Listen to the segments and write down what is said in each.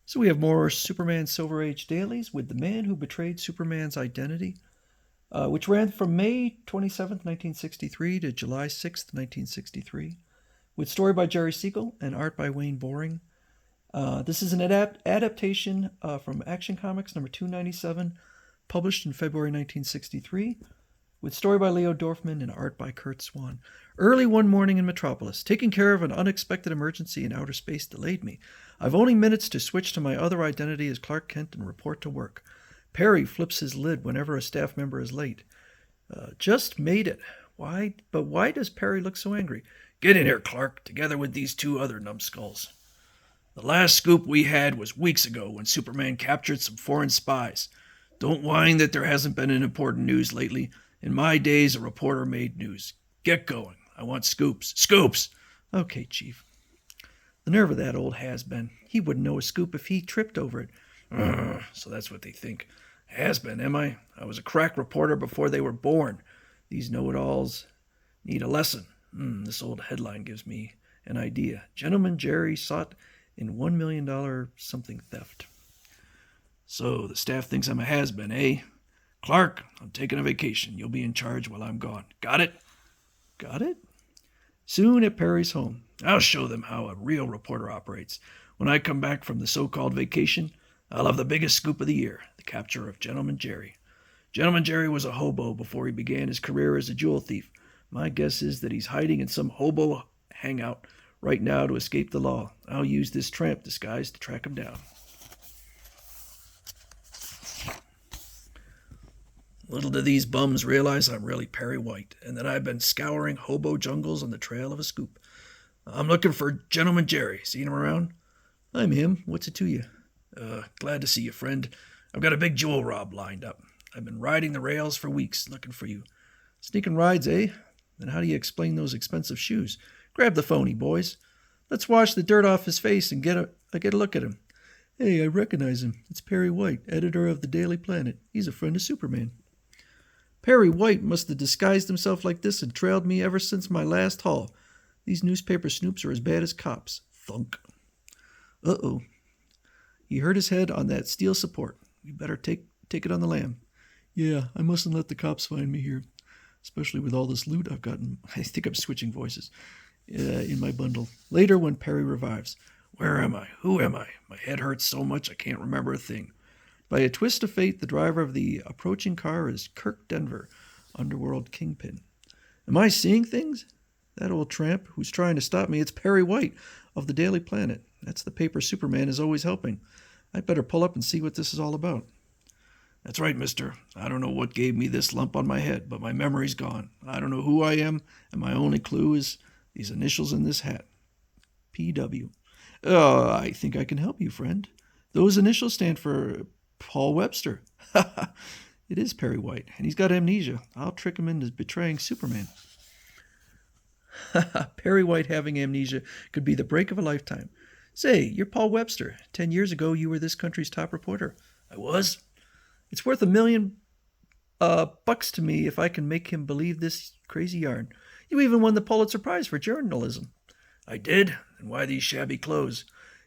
So we have more Superman Silver Age dailies with the man who betrayed Superman's identity, which ran from May 27th, 1963 to July 6th, 1963, with story by Jerry Siegel and art by Wayne Boring. This is an adaptation from Action Comics number 297, published in February 1963, with story by Leo Dorfman and art by Kurt Swan. Early one morning in Metropolis, taking care of an unexpected emergency in outer space delayed me. I've only minutes to switch to my other identity as Clark Kent and report to work. Perry flips his lid whenever a staff member is late. Just made it. Why? But why does Perry look so angry? Get in here, Clark, together with these two other numbskulls. The last scoop we had was weeks ago when Superman captured some foreign spies. Don't whine that there hasn't been an important news lately. In my days, a reporter made news. Get going. I want scoops. Scoops! Okay, Chief. The nerve of that old has-been. He wouldn't know a scoop if he tripped over it. So that's what they think. Has-been, am I? I was a crack reporter before they were born. These know-it-alls need a lesson. This old headline gives me an idea. Gentleman Jerry sought in $1 million something theft. So the staff thinks I'm a has-been, eh? Clark, I'm taking a vacation. You'll be in charge while I'm gone. Got it? Got it? Soon at Perry's home. I'll show them how a real reporter operates. When I come back from the so-called vacation, I'll have the biggest scoop of the year, the capture of Gentleman Jerry. Gentleman Jerry was a hobo before he began his career as a jewel thief. My guess is that he's hiding in some hobo hangout right now to escape the law. I'll use this tramp disguise to track him down. Little do these bums realize I'm really Perry White, and that I've been scouring hobo jungles on the trail of a scoop. I'm looking for Gentleman Jerry. Seen him around? I'm him. What's it to you? Glad to see you, friend. I've got a big jewel rob lined up. I've been riding the rails for weeks looking for you. Sneaking rides, eh? Then how do you explain those expensive shoes? Grab the phony, boys. Let's wash the dirt off his face and get a look at him. Hey, I recognize him. It's Perry White, editor of the Daily Planet. He's a friend of Superman. Perry White must have disguised himself like this and trailed me ever since my last haul. These newspaper snoops are as bad as cops. Thunk. Uh-oh. He hurt his head on that steel support. We better take it on the lam. Yeah, I mustn't let the cops find me here, especially with all this loot I've gotten. I think I'm switching voices in my bundle. Later, when Perry revives. Where am I? Who am I? My head hurts so much I can't remember a thing. By a twist of fate, the driver of the approaching car is Kirk Denver, underworld kingpin. Am I seeing things? That old tramp who's trying to stop me, it's Perry White of the Daily Planet. That's the paper Superman is always helping. I'd better pull up and see what this is all about. That's right, mister. I don't know what gave me this lump on my head, but my memory's gone. I don't know who I am, and my only clue is these initials in this hat. P.W. I think I can help you, friend. Those initials stand for Paul Webster. It is Perry White, and he's got amnesia. I'll trick him into betraying Superman. Perry White having amnesia could be the break of a lifetime. Say, you're Paul Webster. 10 years ago, you were this country's top reporter. I was? It's worth $1 million bucks to me if I can make him believe this crazy yarn. You even won the Pulitzer Prize for journalism. I did? And why these shabby clothes?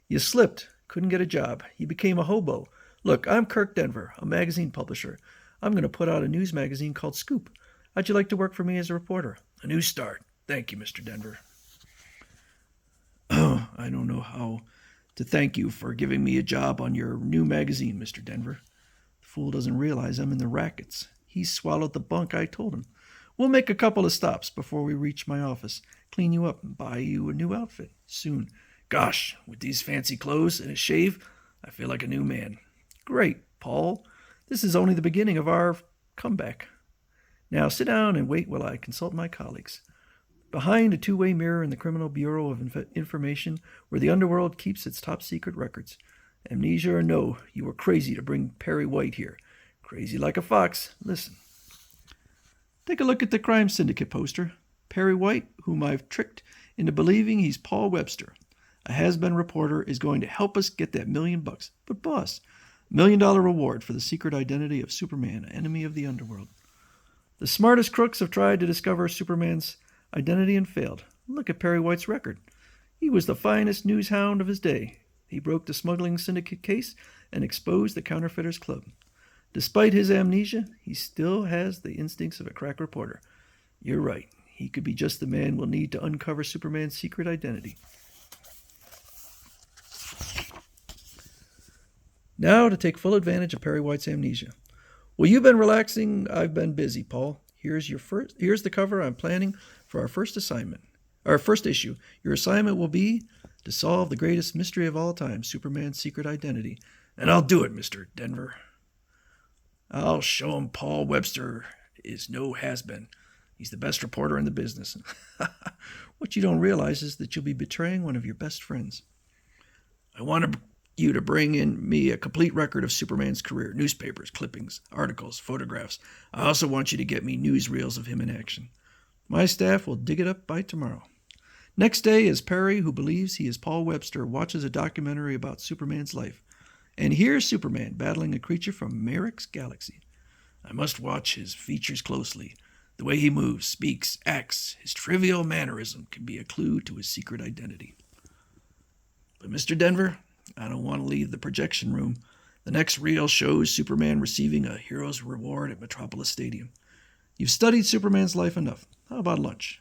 You slipped. Couldn't get a job. You became a hobo. Look, I'm Kirk Denver, a magazine publisher. I'm going to put out a news magazine called Scoop. How'd you like to work for me as a reporter? A new start. Thank you, Mr. Denver. I don't know how to thank you for giving me a job on your new magazine, Mr. Denver. The fool doesn't realize I'm in the rackets. He swallowed the bunk I told him. We'll make a couple of stops before we reach my office, clean you up, and buy you a new outfit soon. Gosh, with these fancy clothes and a shave, I feel like a new man. Great, Paul. This is only the beginning of our comeback. Now sit down and wait while I consult my colleagues. Behind a two-way mirror in the Criminal Bureau of Information, where the underworld keeps its top-secret records. Amnesia or no, you were crazy to bring Perry White here. Crazy like a fox. Listen. Take a look at the crime syndicate poster. Perry White, whom I've tricked into believing he's Paul Webster, a has-been reporter, is going to help us get that $1 million. But boss, $1 million reward for the secret identity of Superman, enemy of the underworld. The smartest crooks have tried to discover Superman's identity and failed. Look at Perry White's record. He was the finest news hound of his day. He broke the smuggling syndicate case and exposed the counterfeiters club. Despite his amnesia, he still has the instincts of a crack reporter. You're right. He could be just the man we'll need to uncover Superman's secret identity. Now to take full advantage of Perry White's amnesia. Well, you've been relaxing. I've been busy, Paul. Here's the cover I'm planning for our first assignment. Our first issue. Your assignment will be to solve the greatest mystery of all time, Superman's secret identity. And I'll do it, Mr. Denver. I'll show him Paul Webster is no has-been. He's the best reporter in the business. What you don't realize is that you'll be betraying one of your best friends. I want you to bring in me a complete record of Superman's career, newspapers, clippings, articles, photographs. I also want you to get me newsreels of him in action. My staff will dig it up by tomorrow. Next day, as Perry, who believes he is Paul Webster, watches a documentary about Superman's life, and hears Superman battling a creature from Marek's galaxy. I must watch his features closely. The way he moves, speaks, acts, his trivial mannerism can be a clue to his secret identity. But Mr. Denver, I don't want to leave the projection room. The next reel shows Superman receiving a hero's reward at Metropolis Stadium. You've studied Superman's life enough. How about lunch?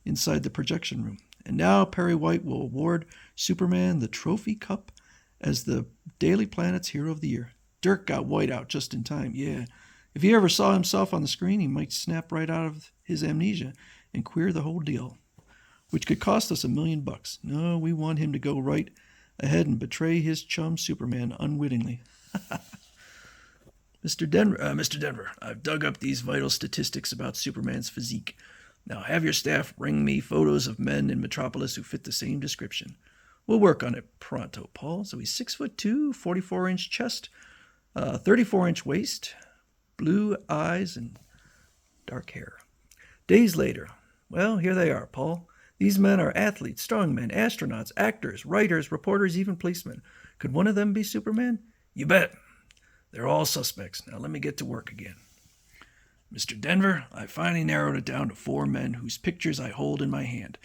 Inside the projection room. And now Perry White will award Superman the Trophy Cup as the Daily Planet's Hero of the Year. Dirk got White out just in time, yeah. If he ever saw himself on the screen, he might snap right out of his amnesia and queer the whole deal, which could cost us $1 million. No, we want him to go right ahead and betray his chum Superman unwittingly. Mr. Denver, I've dug up these vital statistics about Superman's physique. Now have your staff bring me photos of men in Metropolis who fit the same description. We'll work on it pronto, Paul. So he's 6'2", 44-inch chest, 34-inch waist, blue eyes, and dark hair. Days later. Well, here they are, Paul. These men are athletes, strongmen, astronauts, actors, writers, reporters, even policemen. Could one of them be Superman? You bet. They're all suspects. Now let me get to work again. Mr. Denver, I finally narrowed it down to 4 men whose pictures I hold in my hand.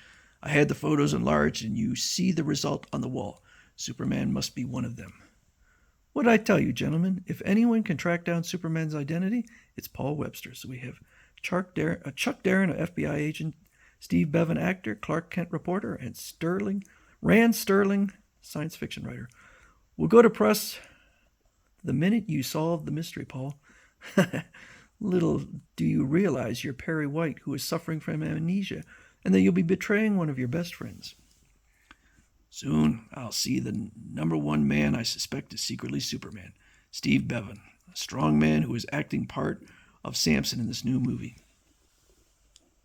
I had the photos enlarged, and you see the result on the wall. Superman must be one of them. What did I tell you, gentlemen? If anyone can track down Superman's identity, it's Paul Webster. So we have Chuck Darren, an FBI agent, Steve Bevan, actor, Clark Kent, reporter, and Rand Sterling, science fiction writer. We'll go to press the minute you solve the mystery, Paul. Little do you realize you're Perry White, who is suffering from amnesia, and that you'll be betraying one of your best friends. Soon I'll see the number one man I suspect is secretly Superman, Steve Bevan, a strong man who is acting part of Samson in this new movie.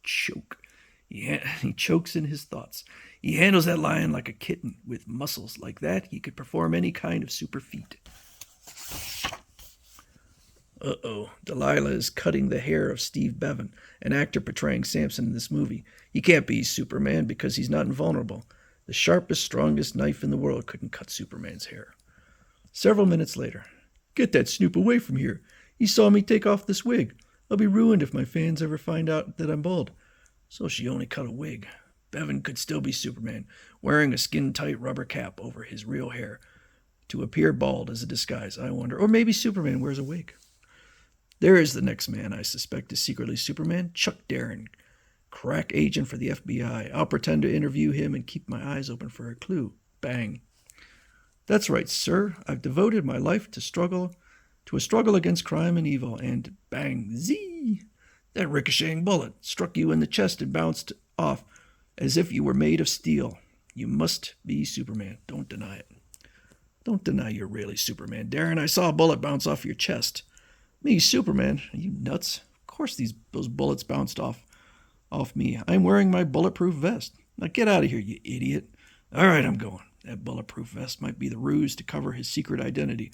Choke. He chokes in his thoughts. He handles that lion like a kitten. With muscles like that, he could perform any kind of super feat. Uh-oh, Delilah is cutting the hair of Steve Bevan, an actor portraying Samson in this movie. He can't be Superman because he's not invulnerable. The sharpest, strongest knife in the world couldn't cut Superman's hair. Several minutes later. Get that snoop away from here. He saw me take off this wig. I'll be ruined if my fans ever find out that I'm bald. So she only cut a wig. Bevan could still be Superman, wearing a skin-tight rubber cap over his real hair to appear bald as a disguise, I wonder. Or maybe Superman wears a wig. There is the next man I suspect is secretly Superman, Chuck Darren, crack agent for the FBI. I'll pretend to interview him and keep my eyes open for a clue. Bang. That's right, sir. I've devoted my life to a struggle against crime and evil, and bang, zee! That ricocheting bullet struck you in the chest and bounced off as if you were made of steel. You must be Superman. Don't deny it. Don't deny you're really Superman, Darren. I saw a bullet bounce off your chest. Me, Superman? Are you nuts? Of course those bullets bounced off me. I'm wearing my bulletproof vest. Now get out of here, you idiot. All right, I'm going. That bulletproof vest might be the ruse to cover his secret identity,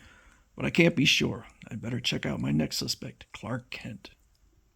but I can't be sure. I'd better check out my next suspect, Clark Kent.